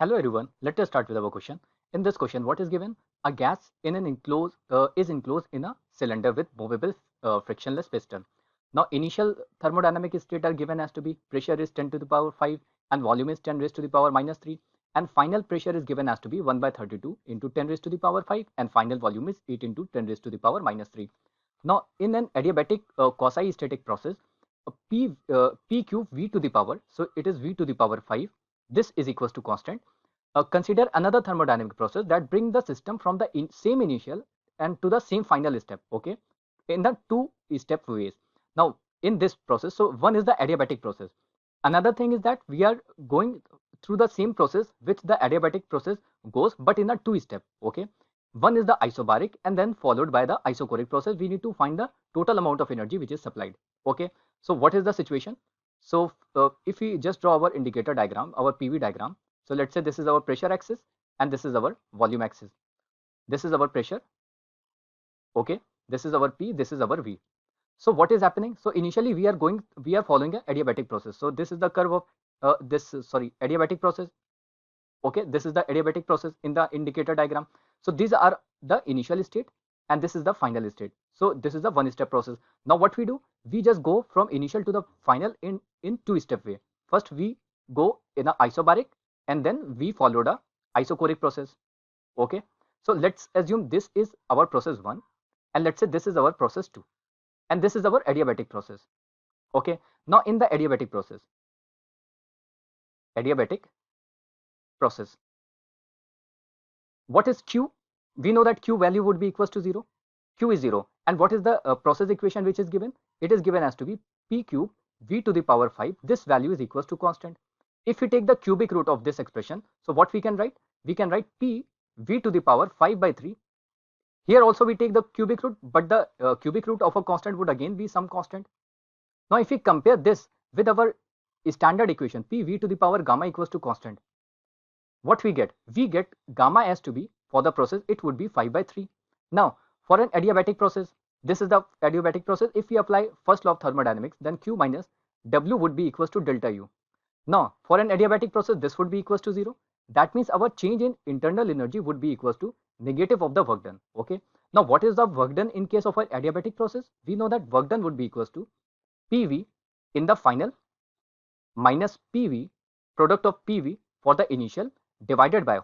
Hello everyone, let us start with our question. In this question, what is given? A gas in an is enclosed in a cylinder with movable frictionless piston. Now initial thermodynamic state are given as to be pressure is 10 to the power 5 and volume is 10 raised to the power minus 3, and final pressure is given as to be 1 by 32 into 10 raised to the power 5 and final volume is 8 into 10 raised to the power minus 3. Now in an adiabatic quasi-static process, P cube V to the power, so it is V to the power 5, this is equals to constant. Consider another thermodynamic process that bring the system from the same initial and to the same final step, okay, in the two step ways. Now in this process, so one is the adiabatic process, another thing is that we are going through the same process which the adiabatic process goes, but in a two step, okay. One is the isobaric and then followed by the isochoric process. We need to find the total amount of energy which is supplied, okay. So what is the situation? So if we just draw our indicator diagram, our PV diagram, so let's say this is our pressure axis and this is our volume axis. This is our pressure, okay. This is our P, this is our V. So what is happening? So initially we are following a adiabatic process. So this is the curve of adiabatic process. Okay, this is the adiabatic process in the indicator diagram. So these are the initial state and this is the final state. So this is the one step process. Now what we do, we just go from initial to the final in two step way. First we go in a isobaric and then we follow the isochoric process, okay. So let's assume this is our process 1 and let's say this is our process 2 and this is our adiabatic process, okay. Now in the adiabatic process, what is Q? We know that Q value would be equals to 0. Q is 0. And what is the process equation which is given? It is given as to be P cube V to the power 5. This value is equals to constant. If we take the cubic root of this expression, so what we can write? We can write P V to the power 5 by 3. Here also we take the cubic root, but the cubic root of a constant would again be some constant. Now if we compare this with our standard equation, P V to the power gamma equals to constant, what we get? We get gamma as to be, for the process, it would be 5 by 3. Now, for an adiabatic process, this is the adiabatic process. If we apply first law of thermodynamics, then Q minus W would be equals to delta U. Now, for an adiabatic process, this would be equals to 0. That means our change in internal energy would be equals to negative of the work done, okay. Now, what is the work done in case of an adiabatic process? We know that work done would be equals to PV in the final minus PV, product of PV for the initial, divided by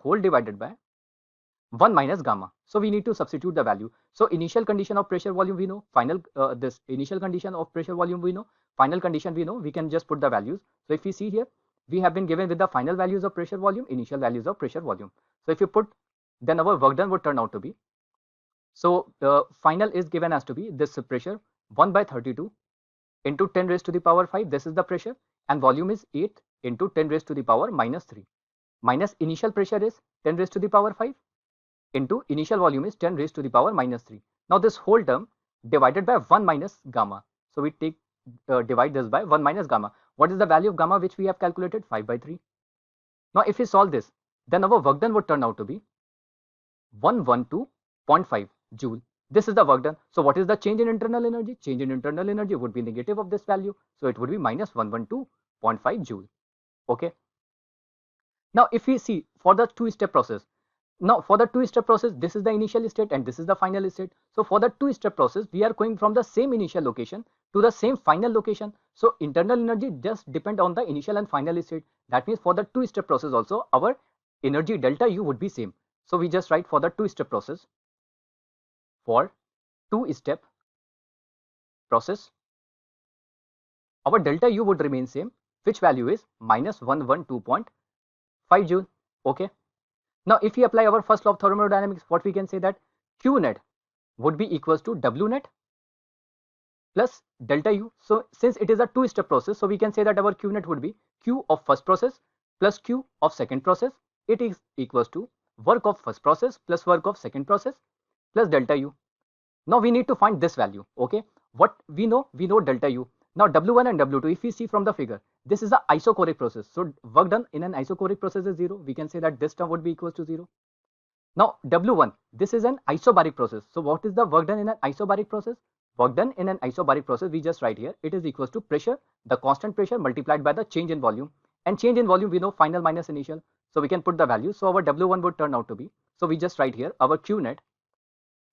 1 minus gamma. So we need to substitute the value. So initial condition of pressure volume we know, final this initial condition of pressure volume we know, final condition we know, we can just put the values. So if we see here, we have been given with the final values of pressure volume, initial values of pressure volume. So if you put, then our work done would turn out to be, so the final is given as to be this pressure 1 by 32 into 10 raised to the power 5, this is the pressure, and volume is 8 into 10 raised to the power minus 3, minus initial pressure is 10 raised to the power 5 into initial volume is 10 raised to the power minus 3. Now this whole term divided by 1 minus gamma. So we take divide this by 1 minus gamma. What is the value of gamma which we have calculated? 5 by 3. Now if we solve this, then our work done would turn out to be 112.5 joule. This is the work done. So what is the change in internal energy? Change in internal energy would be negative of this value. So it would be minus 112.5 joule. Okay. Now if we see for the two-step process, now for the two-step process, this is the initial state and this is the final state. So for the two-step process, we are going from the same initial location to the same final location. So internal energy just depend on the initial and final state. That means for the two-step process also, our energy delta U would be same. So we just write for the two-step process, for two-step process, our delta U would remain same, which value is minus 112.5 joule. Okay. Now if we apply our first law of thermodynamics, what we can say that Q net would be equals to W net plus delta U. So since it is a two-step process, so we can say that our Q net would be Q of first process plus Q of second process. It is equals to work of first process plus work of second process plus delta U. Now we need to find this value, okay. What we know delta U. Now W1 and W2, if we see from the figure, this is the isochoric process. So work done in an isochoric process is 0. We can say that this term would be equals to 0. Now W1, this is an isobaric process. So what is the work done in an isobaric process? Work done in an isobaric process, we just write here, it is equals to pressure, the constant pressure multiplied by the change in volume. And change in volume, we know final minus initial. So we can put the value. So our W1 would turn out to be, so we just write here our Q net.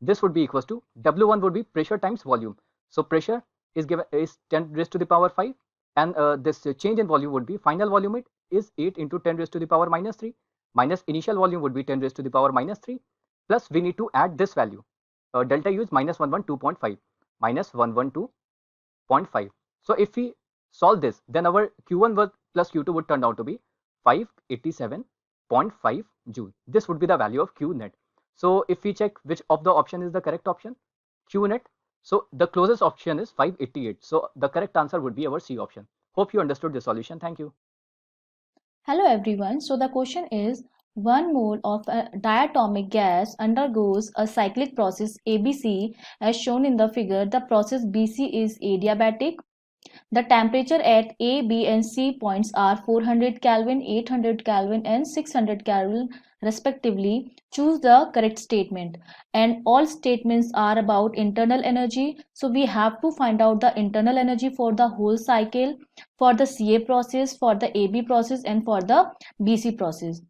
This would be equals to W1 would be pressure times volume. So pressure is given is 10 raised to the power 5, and this change in volume would be final volume it is 8 into 10 raised to the power minus 3, minus initial volume would be 10 raised to the power minus 3, plus we need to add this value. Delta U is minus 112.5, minus 112.5. So if we solve this, then our Q1 plus Q2 would turn out to be 587.5 joule. This would be the value of Q net. So if we check which of the option is the correct option, Q net. So the closest option is 588. So the correct answer would be our C option. Hope you understood the solution. Thank you. Hello everyone. So the question is, 1 mole of a diatomic gas undergoes a cyclic process ABC as shown in the figure. The process BC is adiabatic. The temperature at A, B and C points are 400 Kelvin, 800 Kelvin and 600 Kelvin respectively. Choose the correct statement. And all statements are about internal energy. So we have to find out the internal energy for the whole cycle, for the CA process, for the AB process and for the BC process.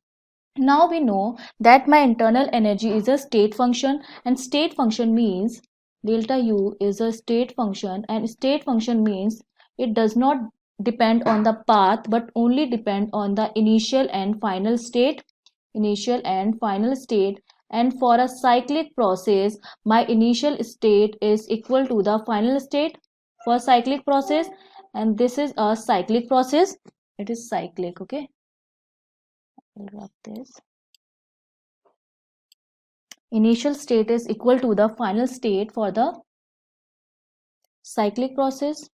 Now we know that my internal energy is a state function, and state function means delta U is a state function, and state function means it does not depend on the path but only depend on the initial and final state. And for a cyclic process, my initial state is equal to the final state for cyclic process, and this is a cyclic process. It is cyclic. Okay, I'll wrap this. Initial state is equal to the final state for the cyclic process,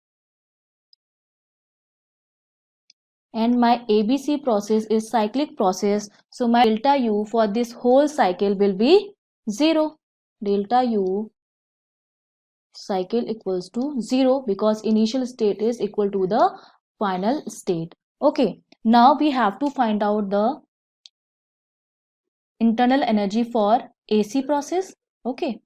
and my ABC process is cyclic process, so my delta U for this whole cycle will be 0. Delta U cycle equals to 0 because initial state is equal to the final state. Okay, now we have to find out the internal energy for AC process. Okay,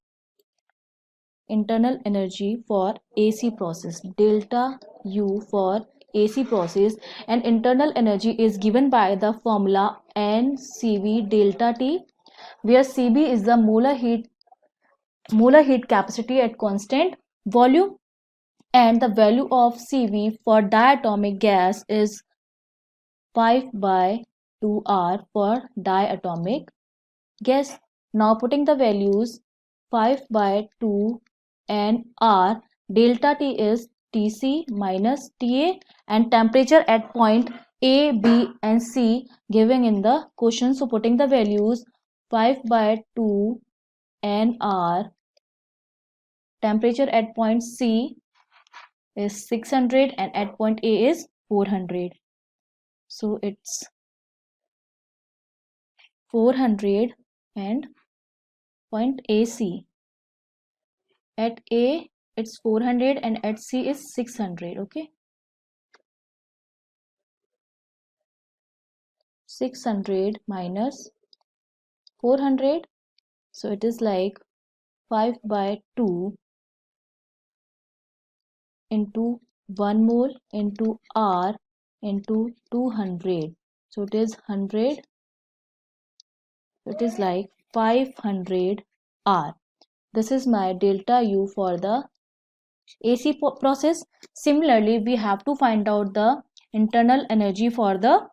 internal energy for AC process, delta U for AC process, and internal energy is given by the formula NCV delta T, where Cv is the molar heat capacity at constant volume, and the value of Cv for diatomic gas is 5/2R for diatomic gas. Now putting the values 5/2 and R, delta T is Tc minus Ta, and temperature at point A, B and C given in the question. So putting the values 5/2 and R, temperature at point C is 600 and at point A is 400. So it's 400 and point AC. At A it's 400 and at C is 600. Okay, 600 minus 400, so it is like 5/2 into 1 mole into R into 200, so it is 100, it is like 500 R. This is my delta U for the AC process. Similarly, we have to find out the internal energy for the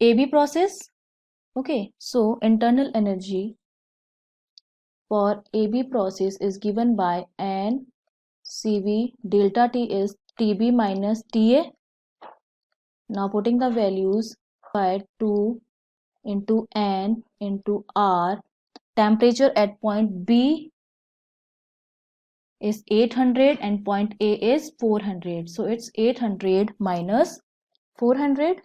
AB process. Okay, so internal energy for AB process is given by N Cv delta T is Tb minus Ta. Now putting the values by 2 into N into R, temperature at point B is 800 and point A is 400. So it's 800 minus 400,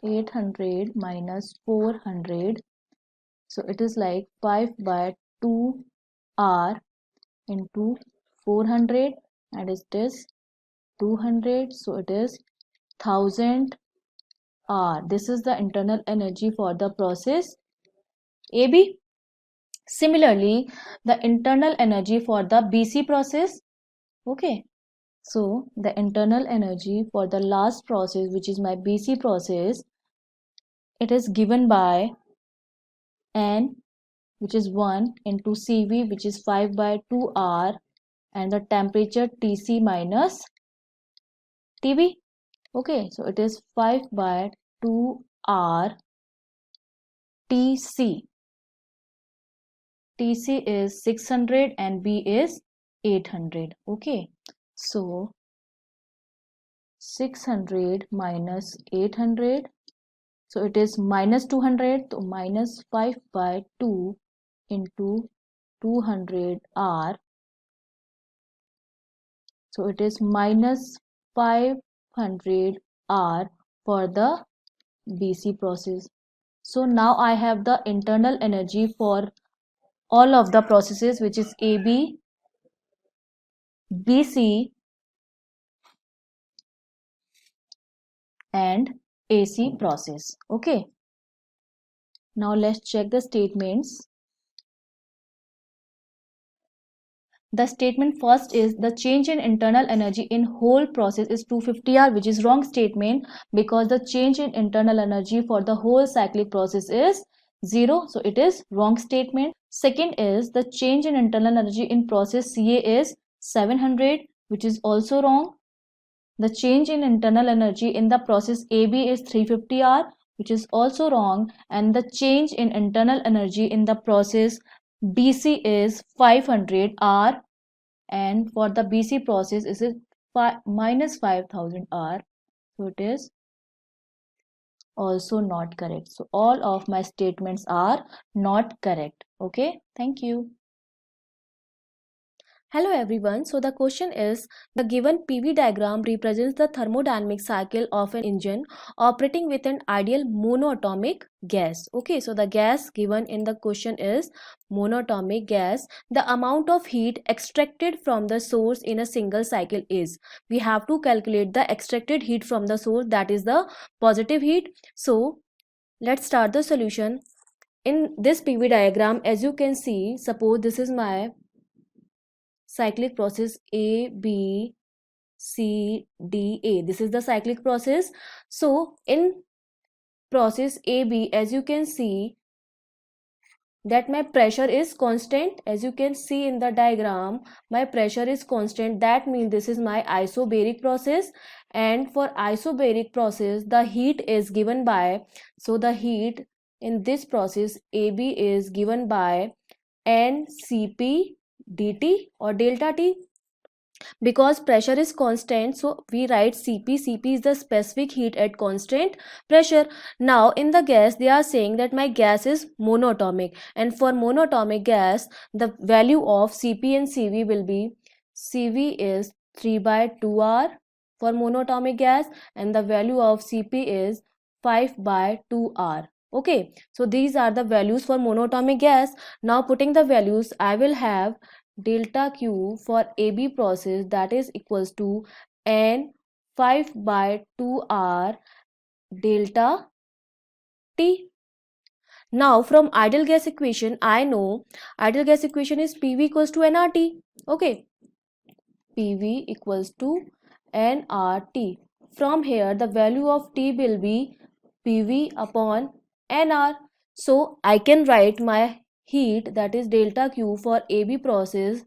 800 minus 400. So it is like 5/2 R into 400, and it is 200. So it is 1000 R. This is the internal energy for the process AB. Similarly, the internal energy for the BC process. Okay, So the internal energy for the last process, which is my BC process, it is given by N, which is 1, into Cv, which is 5 by 2R, and the temperature Tc minus Tb. Okay, so it is 5 by 2R Tc. Tc is 600 and B is 800. Okay, so 600 minus 800, so it is minus 200, so minus 5 by 2 into 200R, so it is minus 500R for the BC process. So now I have the internal energy for all of the processes, which is AB, BC and AC process. Okay, now let's check the statements. The statement first is the change in internal energy in whole process is 250R, which is wrong statement because the change in internal energy for the whole cyclic process is 0. So it is wrong statement. Second is the change in internal energy in process CA is 700, which is also wrong. The change in internal energy in the process AB is 350R, which is also wrong. And the change in internal energy in the process BC is 500R, and for the BC process is it minus 5000R, so it is also not correct. So all of my statements are not correct. Okay, thank you. Hello everyone. So the question is, the given PV diagram represents the thermodynamic cycle of an engine operating with an ideal monoatomic gas. Okay, so the gas given in the question is monoatomic gas. The amount of heat extracted from the source in a single cycle is, we have to calculate the extracted heat from the source, that is the positive heat. So let's start the solution. In this PV diagram, as you can see, suppose this is my cyclic process A, B, C, D, A. This is the cyclic process. So in process AB, as you can see that my pressure is constant. As you can see in the diagram, my pressure is constant. That means this is my isobaric process. And for isobaric process, the heat is given by, so the heat in this process AB is given by NCP dt or delta T. Because pressure is constant, so we write Cp. Cp is the specific heat at constant pressure. Now in the gas, they are saying that my gas is monoatomic, and for monoatomic gas, the value of Cp and Cv will be, Cv is 3 by 2R for monoatomic gas, and the value of Cp is 5 by 2R. Okay, so these are the values for monoatomic gas. Now putting the values, I will have delta Q for AB process, that is equals to N 5 by 2R delta T. Now from ideal gas equation, I know ideal gas equation is PV equals to nRT. Okay, PV equals to nRT. From here, the value of T will be PV upon nR. So I can write my heat, that is delta Q for AB process,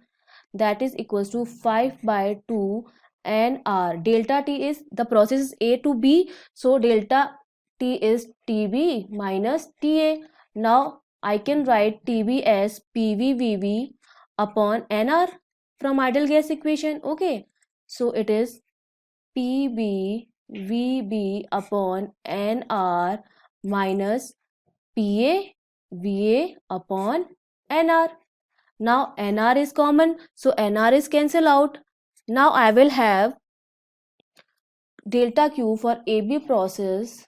that is equals to 5 by 2 nR. Delta T is, the process is A to B, so delta T is TB minus TA. Now I can write TB as PVVV upon nR from ideal gas equation. Okay, so it is PBVB upon nR minus PAVA upon nR. Now nR is common, so nR is cancel out. Now I will have delta Q for AB process,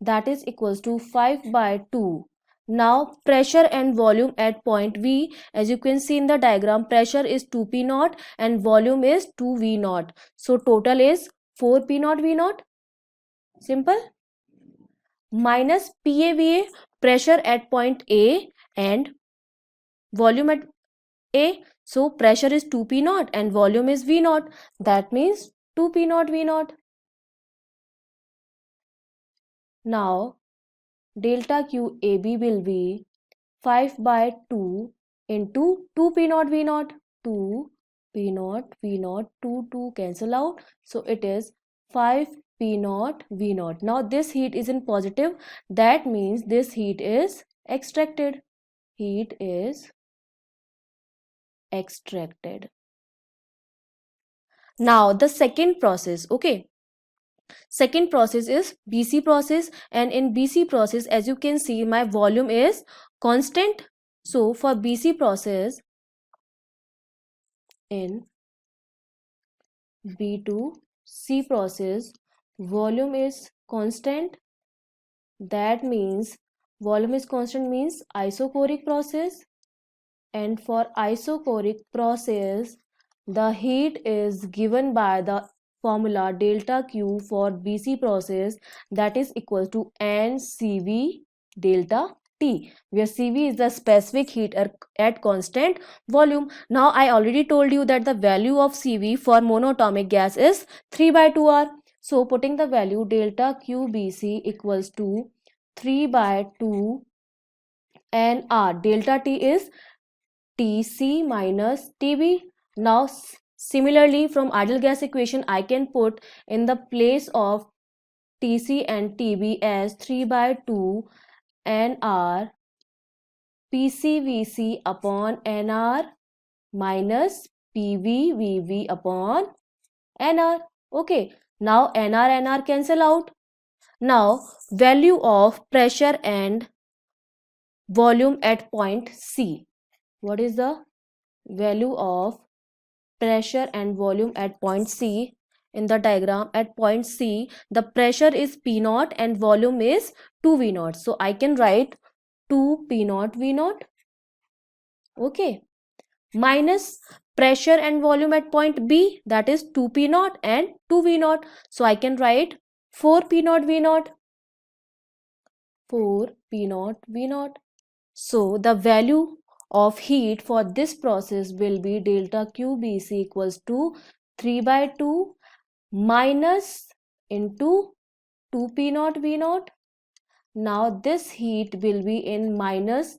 that is equals to 5 by 2. Now pressure and volume at point V, as you can see in the diagram, pressure is 2P naught and volume is 2V naught. So total is 4P naught V naught. Simple. Minus PAVA, pressure at point A and volume at A. So pressure is 2P naught and volume is V naught. That means 2P naught V naught. Now delta Q AB will be 5 by 2 into 2P naught V naught. 2P naught V naught, 2 cancel out. So it is 5P naught V naught. Now this heat is in positive. That means this heat is extracted. Heat is extracted. Now the second process, okay. Second process is BC process, and in BC process, as you can see, my volume is constant. So for BC process, in B2C process, volume is constant. That means volume is constant means isochoric process, and for isochoric process, the heat is given by the formula delta Q for BC process, that is equal to NCV delta T, where CV is the specific heat at constant volume. Now I already told you that the value of CV for monatomic gas is 3 by 2R. So putting the value delta QBC equals to 3 by 2 NR. Delta T is Tc minus Tb. Now similarly from ideal gas equation, I can put in the place of Tc and Tb as 3 by 2 Nr PcVc upon Nr minus PvVv upon Nr. Okay, now Nr cancel out. Now value of pressure and volume at point C. What is the value of pressure and volume at point C? In the diagram at point C, the pressure is P naught and volume is 2V naught. So I can write 2P naught V naught. Okay. Minus pressure and volume at point B, that is 2P naught and 2V naught. So I can write 4P naught V naught. 4P naught V naught. So the value of heat for this process will be delta QBC equals to 3 by 2 minus into 2P naught V naught. Now this heat will be in minus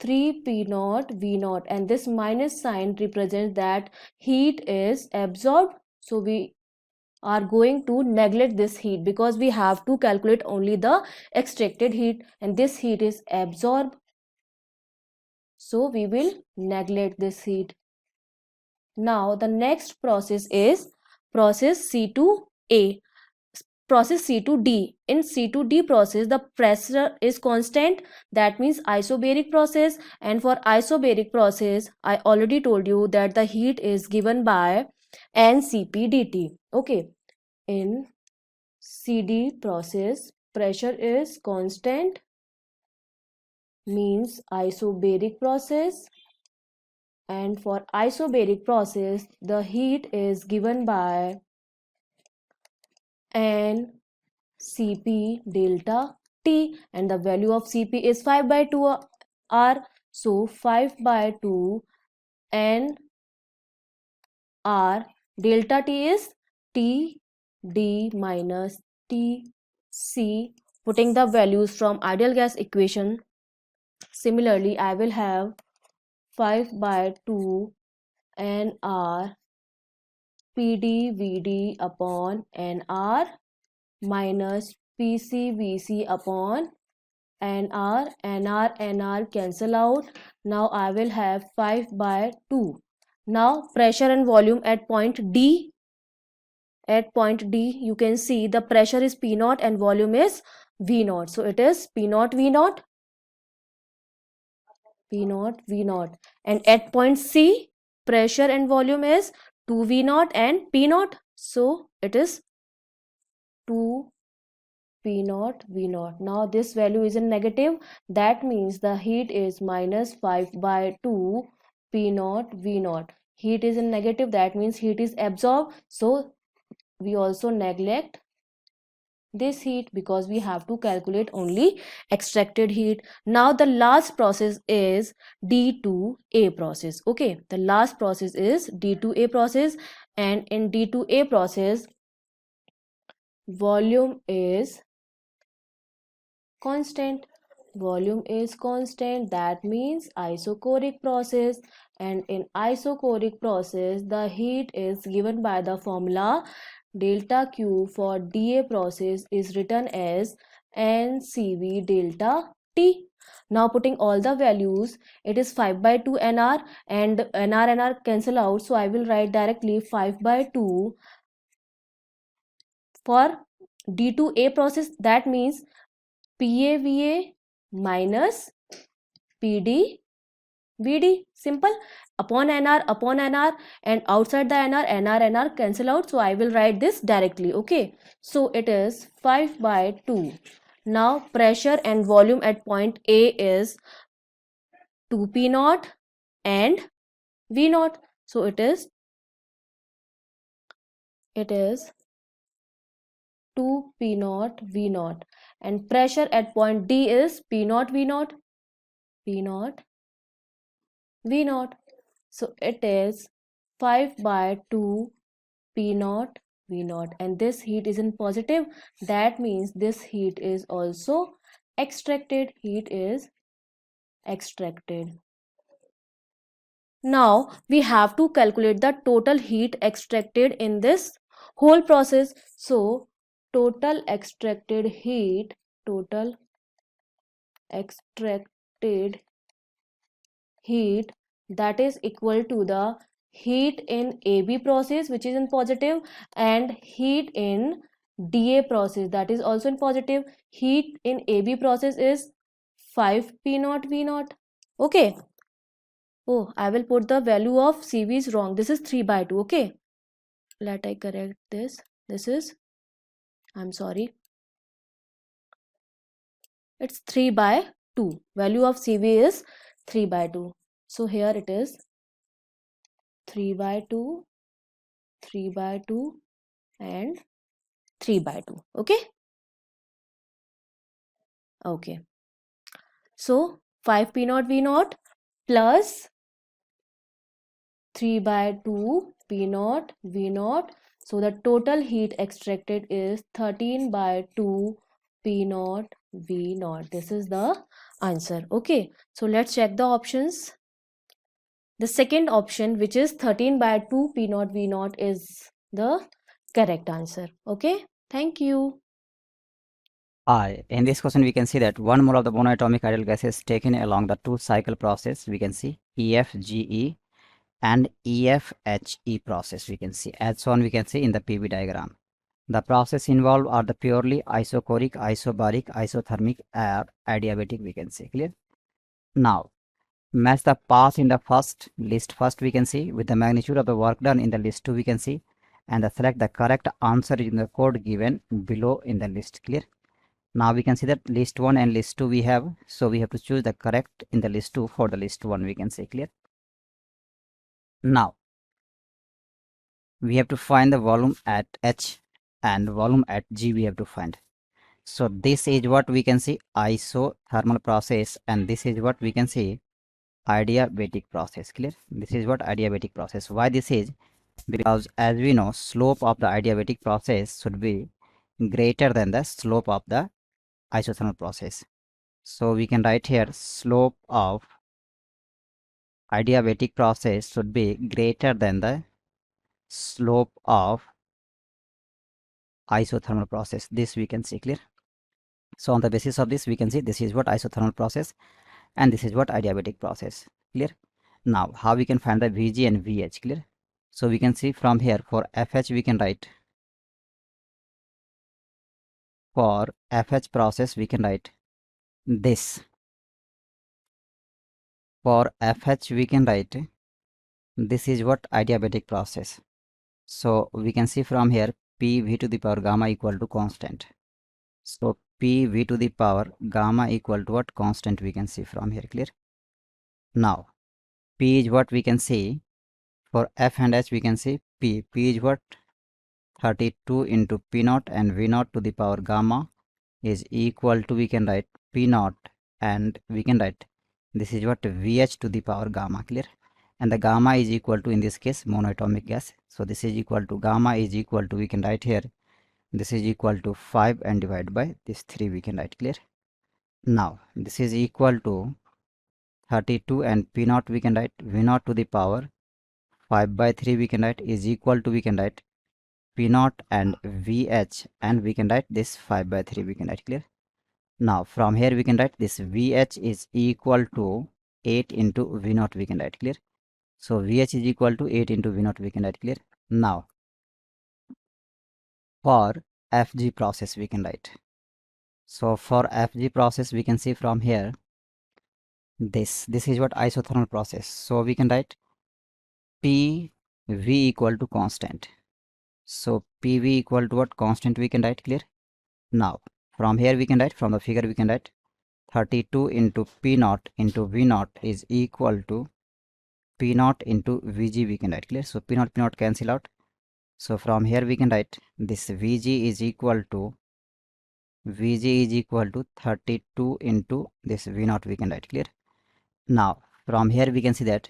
3P naught V naught, and this minus sign represents that heat is absorbed. So we are going to neglect this heat because we have to calculate only the extracted heat, and this heat is absorbed. So we will neglect this heat. Now the next process is process C2A. Process C2D. In C2D process, the pressure is constant. That means isobaric process. And for isobaric process, I already told you that the heat is given by NCP dt. Okay. In CD process, pressure is constant, means isobaric process. And for isobaric process, the heat is given by Cp delta T, and the value of Cp is 5 by 2 R. So 5 by 2 N R delta T is T D minus T C. Putting the values from ideal gas equation, similarly I will have 5 by 2 N R PdVd upon Nr minus PcVc upon Nr cancel out. Now I will have 5 by 2. Now pressure and volume at point D. At point D, you can see the pressure is P naught and volume is V naught. So it is P naught V naught. P naught V naught. And at point C, pressure and volume is 2V naught and P naught. So it is 2 P naught V naught. Now this value is in negative. That means the heat is minus 5 by 2 P naught V naught. Heat is in negative. That means heat is absorbed. So we also neglect this heat, because we have to calculate only extracted heat. Now the last process is D2A process. Okay, the last process is D2A process, and in D2A process volume is constant. Volume is constant, that means isochoric process, and in isochoric process the heat is given by the formula delta Q. For dA process is written as NCV delta T. Now putting all the values, it is 5 by 2 nr, and nr cancel out, so I will write directly 5 by 2 for D2A process, that means PAVA minus PDVD. Simple. Upon NR, and outside the NR cancel out, so I will write this directly. Okay, so it is 5 by 2. Now pressure and volume at point A is 2P naught and V naught, so it is 2P naught V naught, and pressure at point D is P naught V naught, P naught V naught. So it is 5 by 2 P naught V naught, and this heat is in positive, that means this heat is also extracted. Heat is extracted. Now we have to calculate the total heat extracted in this whole process. So total extracted heat, total extracted heat, that is equal to the heat in AB process, which is in positive, and heat in DA process, that is also in positive. Heat in AB process is 5P naught V naught. Okay. Oh, I will put the value of CV is wrong. This is 3 by 2. Okay. Let I correct this. This is, I'm sorry, it's 3 by 2. Value of CV is 3 by 2. So here it is 3 by 2, 3 by 2, and 3 by 2. Okay. Okay. So 5P naught V naught plus 3 by 2 P naught V naught. So the total heat extracted is 13 by 2 P naught V naught. This is the answer. Okay. So let's check the options. The second option, which is 13 by 2 P naught V naught, is the correct answer. Okay. Thank you. In this question, we can see that 1 mole of the monoatomic ideal gas is taken along the two cycle process. We can see EFGE and EFHE process. We can see as shown. We can see in the PV diagram. The process involved are the purely isochoric, isobaric, isothermic, or adiabatic. We can see clear. Now match the path in the first list. First, we can see with the magnitude of the work done in the list 2. We can see, and select the correct answer in the code given below in the list. Clear. Now we can see that list 1 and list 2 we have, so we have to choose the correct in the list 2 for the list 1. We can say clear. Now we have to find the volume at H and volume at G we have to find. So this is what we can see isothermal process, and this is what we can see adiabatic process. Clear. This is what adiabatic process. Why this is? Because as we know, slope of the adiabatic process should be greater than the slope of the isothermal process. So we can write here slope of adiabatic process should be greater than the slope of isothermal process. This we can see clear. So on the basis of this, we can see this is what isothermal process and this is what adiabatic process. Clear. Now how we can find the Vg and Vh? Clear. So we can see from here for FH we can write, for FH process we can write this. For FH we can write this is what adiabatic process. So we can see from here PV to the power gamma equal to constant. So PV to the power gamma equal to what? Constant. We can see from here. Clear. Now P is what we can see for F and H. We can see P is what? 32 into P naught and V naught to the power gamma is equal to, we can write P naught, and we can write this is what VH to the power gamma, clear? And the gamma is equal to, in this case, monoatomic gas. So this is equal to, gamma is equal to, we can write here, this is equal to 5 and divided by this 3, we can write, clear? Now this is equal to 32 and P naught, we can write V naught to the power 5 by 3, we can write is equal to, we can write P naught and VH, and we can write this 5 by 3, we can write, clear? Now from here we can write this VH is equal to 8 into V naught, we can write, clear? So VH is equal to 8 into V naught, we can write, clear? Now for FG process we can write. So for FG process we can see from here this is what isothermal process. So we can write PV equal to constant. So PV equal to what? Constant, we can write, clear? Now from here we can write, from the figure we can write 32 into P naught into V naught is equal to P naught into Vg, we can write, clear? So P naught cancel out. So from here we can write this Vg is equal to 32 into this V naught, we can write, clear? Now from here we can see that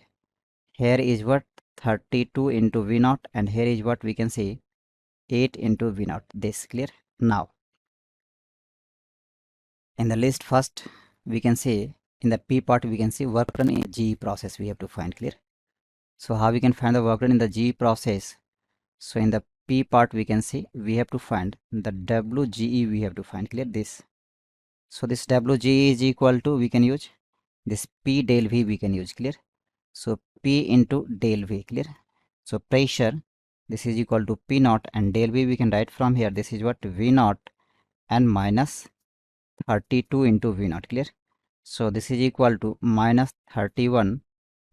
here is what 32 into V naught, and here is what we can see 8 into V naught, this, clear? Now in the list, first we can see in the P part we can see work done in JEE process we have to find, clear? So how we can find the work done in the JEE process? So in the P part we can see we have to find the WGE, we have to find, clear? This. So this WGE is equal to, we can use this P del V, we can use, clear? So P into del V, clear? So pressure, this is equal to P naught, and del V we can write from here, this is what V naught and minus 32 into V naught, clear? So this is equal to minus 31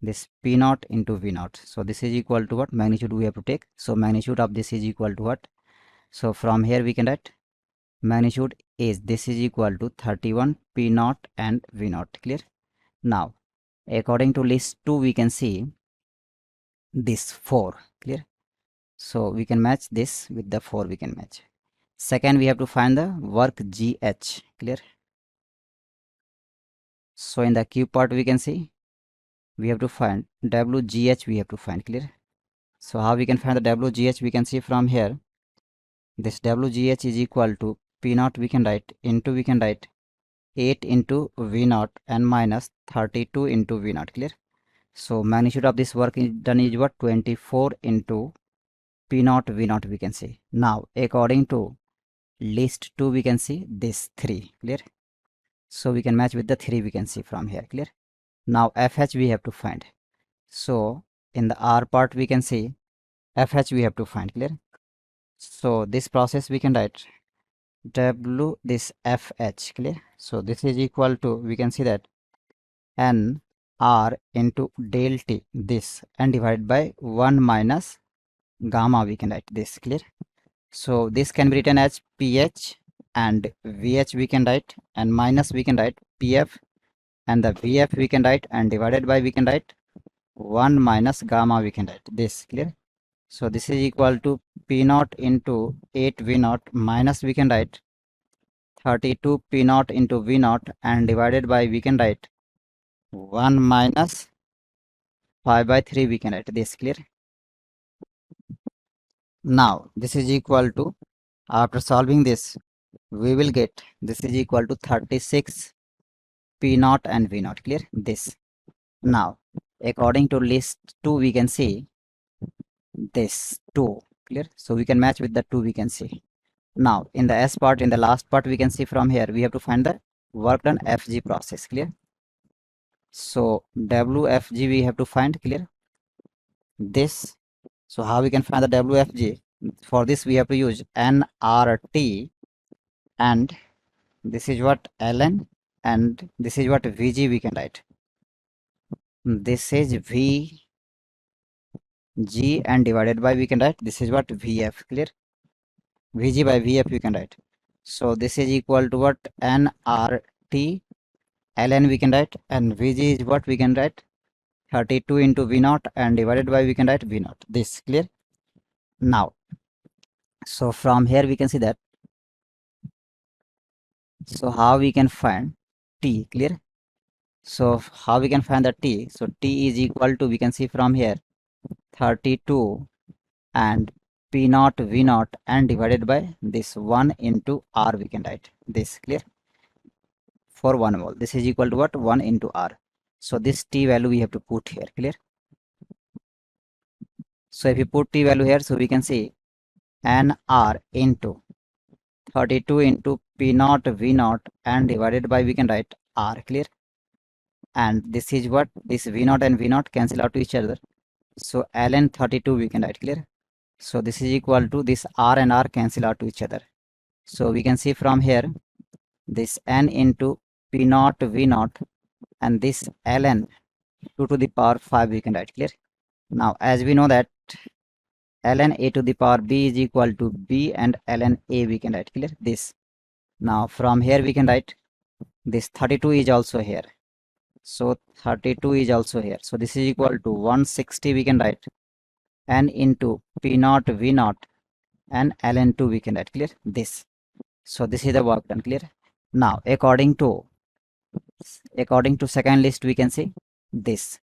this P naught into V naught. So this is equal to what? Magnitude we have to take. So magnitude of this is equal to what? So from here we can write magnitude is, this is equal to 31 P naught and V naught, clear? Now according to list 2 we can see this 4, clear? So we can match this with the 4, we can match. Second, we have to find the work GH, clear? So in the Q part we can see we have to find WGH, we have to find, clear? So how we can find the WGH? We can see from here this WGH is equal to P naught, we can write, into, we can write 8 into V naught and minus 32 into V naught, clear? So magnitude of this work is done is what? 24 into P naught V naught, we can see. Now according to list 2 we can see this 3, clear? So we can match with the 3, we can see from here, clear? Now FH we have to find. So in the R part we can see FH we have to find, clear? So this process we can write W this FH, clear? So this is equal to, we can see that N R into del T, this, and divided by 1 minus gamma, we can write this, clear? So this can be written as PH and VH, we can write, and minus we can write PF, and the VF we can write, and divided by we can write 1 minus gamma, we can write this, clear? So this is equal to P naught into 8 V naught minus we can write 32 P naught into V naught, and divided by we can write 1 minus 5 by 3, we can write this, clear? Now this is equal to, after solving this we will get this is equal to 36 P naught and V naught, clear? This. Now according to list 2 we can see this 2, clear? So we can match with the 2, we can see. Now in the S part, in the last part, we can see from here we have to find the work done FG process, clear? So WFG we have to find, clear? This. So how we can find the WFG? For this we have to use nRT, and this is what ln, and this is what Vg, we can write. This is Vg, and divided by we can write this is what Vf, clear? Vg by Vf we can write. So this is equal to what? nRT ln we can write, and Vg is what we can write 32 into V naught, and divided by we can write V naught, this, clear? Now So from here we can see that. So how we can find T, clear? So how we can find the T? So T is equal to, we can see from here, 32 and P naught V naught and divided by this 1 into R, we can write this, clear? For 1 mole, this is equal to what? 1 into R. So this T value we have to put here, clear? So if you put T value here, so we can see NR into 32 into P naught V naught and divided by, we can write R, clear? And this is what? This V naught and V naught cancel out to each other. So ln 32 we can write, clear? So this is equal to, this R and R cancel out to each other. So we can see from here, this N into P naught V naught and this ln 2 to the power 5 we can write, clear? Now as we know that ln a to the power b is equal to b and ln a we can write, clear? This. Now from here we can write this 32 is also here. So 32 is also here. So this is equal to 160 we can write n into P naught V naught and ln 2 we can write, clear? This. So this is the work done, clear? Now according to second list we can see this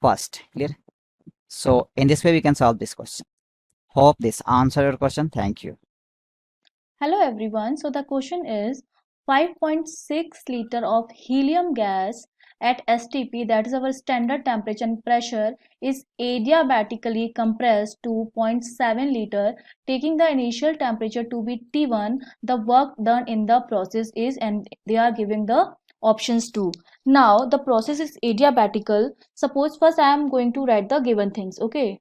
first, clear? So in this way we can solve this question. Hope this answered your question. Thank you. Hello everyone. So the question is 5.6 liter of helium gas at STP, that is our standard temperature and pressure, is adiabatically compressed to 0.7 liter, taking the initial temperature to be T1. The work done in the process is, and they are giving the options too. Now the process is adiabatical. Suppose first I am going to write the given things. Okay.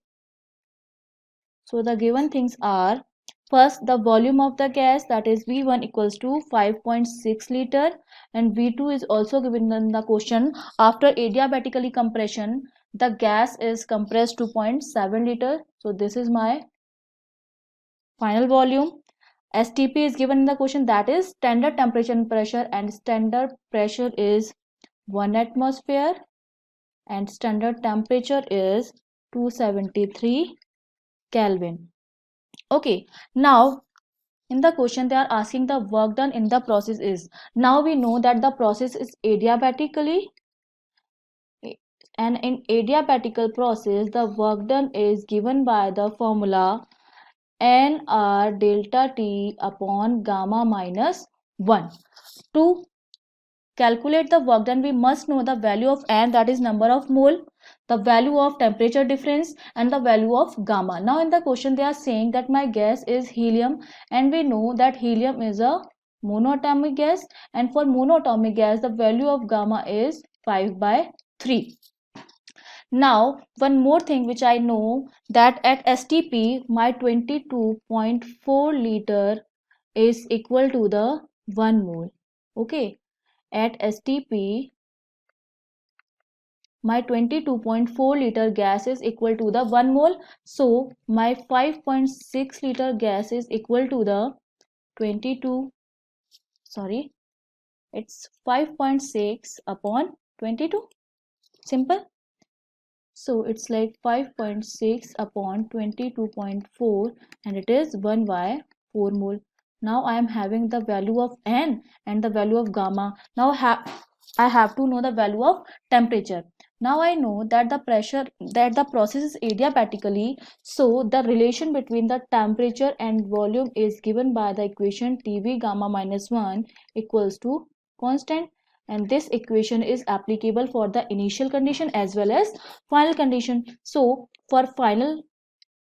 So the given things are, first the volume of the gas, that is V1 equals to 5.6 liter, and V2 is also given in the question. After adiabatically compression, the gas is compressed to 0.7 liter. So this is my final volume. STP is given in the question, that is standard temperature and pressure, and standard pressure is 1 atmosphere and standard temperature is 273 Kelvin. Okay, now in the question they are asking the work done in the process is. Now we know that the process is adiabatically, and in adiabatical process the work done is given by the formula nr delta T upon gamma minus 1. To calculate the work done, we must know the value of n, that is number of mole, the value of temperature difference, and the value of gamma. Now in the question they are saying that my gas is helium, and we know that helium is a monoatomic gas, and for monoatomic gas the value of gamma is 5/3. Now one more thing which I know, that at STP my 22.4 liter is equal to the 1 mole. Okay, at STP, my 22.4 liter gas is equal to the 1 mole. So my 5.6 liter gas is equal to the 22, sorry, it's 5.6 upon 22. Simple. So it's like 5.6 upon 22.4, and it is 1 by 4 mole. Now I am having the value of n and the value of gamma. Now I have to know the value of temperature. Now I know that the pressure, that the process is adiabatically, so the relation between the temperature and volume is given by the equation Tv gamma minus 1 equals to constant, and this equation is applicable for the initial condition as well as final condition. So for final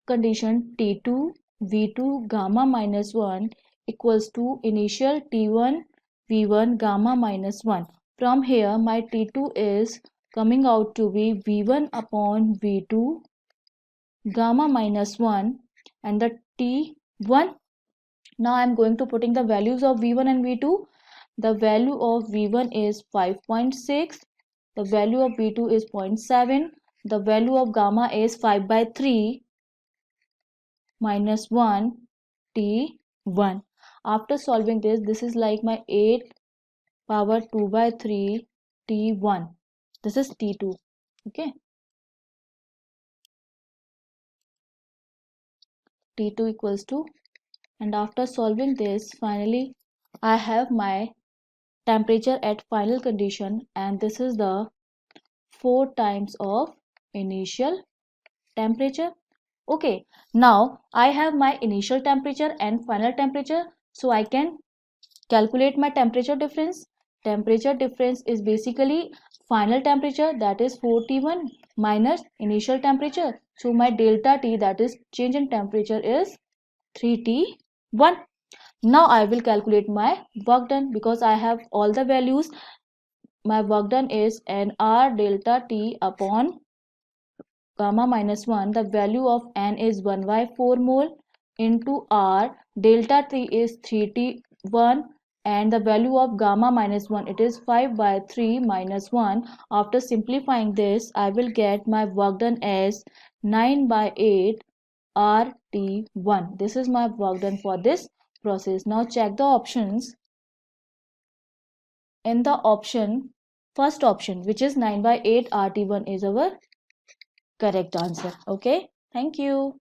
condition, T2 V2 gamma minus 1 equals to initial T1 V1 gamma minus 1. From here my T2 is coming out to be V1 upon V2 gamma minus 1, and the T1. Now I am going to putting the values of V1 and V2. The value of V1 is 5.6, the value of V2 is 0.7, the value of gamma is 5/3 minus 1 T1. After solving this, this is like my 8 power 2/3 T1. This is T2. Okay. T2 equals to And after solving this, finally I have my temperature at final condition, and this is the 4 times of initial temperature. Okay, now I have my initial temperature and final temperature, so I can calculate my temperature difference. Temperature difference is basically final temperature, that is 4T1, minus initial temperature. So my delta T, that is change in temperature, is 3T1. Now I will calculate my work done because I have all the values. My work done is nR delta T upon gamma minus 1. The value of N is 1 by 4 mole into R. Delta T is 3T1 and the value of gamma minus 1, it is 5 by 3 minus 1. After simplifying this, I will get my work done as 9 by 8 RT1. This is my work done for this process. Now check the options. In the option, first option, which is 9 by 8 RT1, is our correct answer. Okay, thank you.